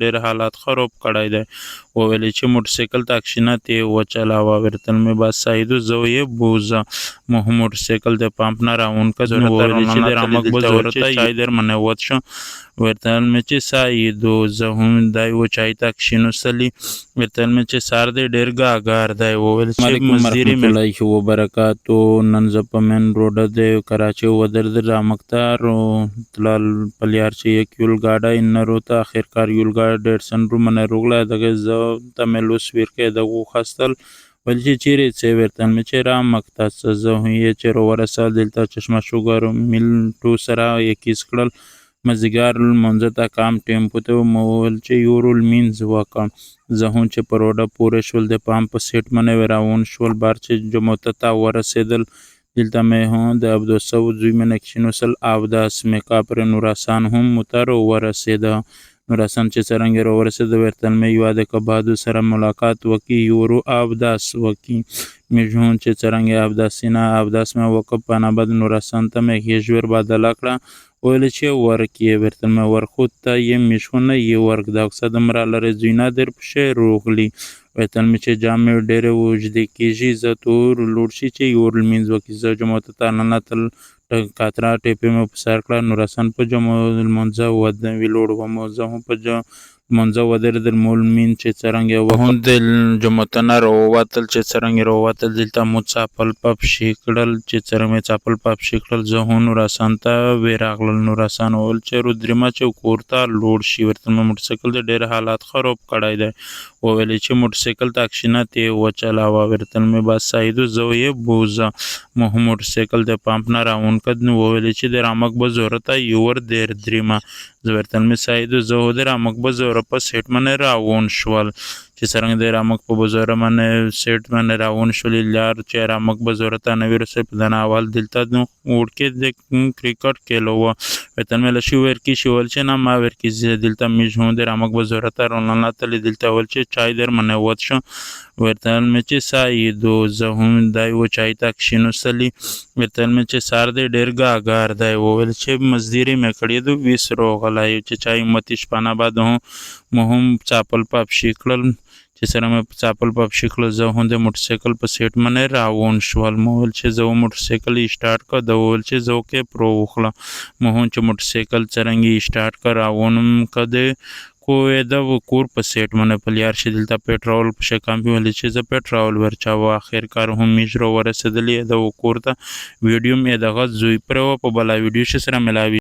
ډېر حالات خراب کړی دی. وویل چې موټرسایکل تاکسینات یې وچلاوه. ورتل مې با سعیدو زوی بوزا مهم موټرسایکل د پامپ نه راون که وویل چې در امک بزورتا چای در منوت شو. ورتل مې چې سعیدو زه هم دای و چای تاکسینو سلی. ورتل مې چې سار دی ډېر ګاګار دی. وویل چې مزدیری مې و برکاتو نن زه په مین روډه دی کراچی ودر رامکتار تلال پلیار چې یک یول گاډا انرو ته آخرکار یول گاډا ډیرسن رو منه روغله دغه زه تملوس ورکه دغه خستل ول چې چیرې څه ورتل مې چې رامکتا زه یې چې ورسه دلته چشمه شوګر مل ټو سره یکیس کړل مزګار منځ ته کام ټیمپو ته مول چې یورول مینز وکم زه هم چې پروډه پوره شول د پامپ سیټ منه وراون شول بار چې جمعته تا ورسېدل دلته مې هم د عبدالصو زوی منکشینو سل آوداس مې کاپر نوراسان هم متر ورسېده. نوراسان چې څرنګه ورسېده ورتل مې یو د کبادو سره ملاقات وکي یورو آوداس وکي مې هم چې څرنګه آوداسینا آوداس مې وکپ پانا بد نوراسان ته مې هیجور بدل کړه. ویل چې ورکی ورتل مې ورخود ته یې مشونه یې ورک دا اکسد مرا لري زینا در پښه روغلی. ورتل مې چې جامې ډېرې وجدي کېږي زه تور لوړ شي چې یورل مینځ وکي زه جمعته ته نه تل کاترا ټیپې مې په سر کړه. نوراسان په جمع المنځه ود ویلوړ وم زه هم په منځه ودر در مول مين چې څرنګه وهم د جمعته نه راووتل چې څرنګه راووتل دلته مو چاپل پپ شي کړل چې څرنګه چاپل پپ شي کړل زه هم نوراسان ته وراغلل. نوراسان ول چې رودریما چې کورته لوړ شي ورته موټرسایکل د ډېر حالات خراب کړی دی. وویل چې موټرسایکل تاکسینات یې وچلاوه. ورتل مې با سعیدو زوی بوزا مهم موټرسایکل د پامپ نه راون که وویل چې د رامک بزورتا یور دیر دریما ورتل مې سعیدو زه د رامک بزور په سیټ منه راون شول چې څرنګه د رامک په بزوره منه سیټ منه راون شول لار چې رامک بزورتا نوی رسې په دنا اول دلته وړکې د کرکټ کېلو و. ورتل مې لشي ورکی شول چې نه ما ورکی دلته مې هم د رامک بزورتا رونانا تل دلته ول چې چای در منه وت شو. ورتل مې چې سعیدو زه هم دای و چای تاکسینو سلی. ورتل مې چې سار دی ډېر ګاګار دی. وویل چې مزدیری مې کړې دو 20 روغلای چې چای متی شپانه بعد هم چاپل پاپ شي کړل چې سره مې چاپل پاپ شي کړل زه هم د موټرسایکل په سیټ منه راون شول. مول چې زه موټرسایکل سٹارټ کړ د ول چې زه کې پرو وخله مهم چې موټرسایکل څرنګه سٹارټ کړ راونم کده کوې د کور په سیټ منه پلیار شي دلته پټرول په شکام ویل چې زه پټرول ورچا و اخر کار هم میجرو ورسېدلې د کور ته ویډیو مې دغه زوی پر په بلا ویډیو سره ملاوي.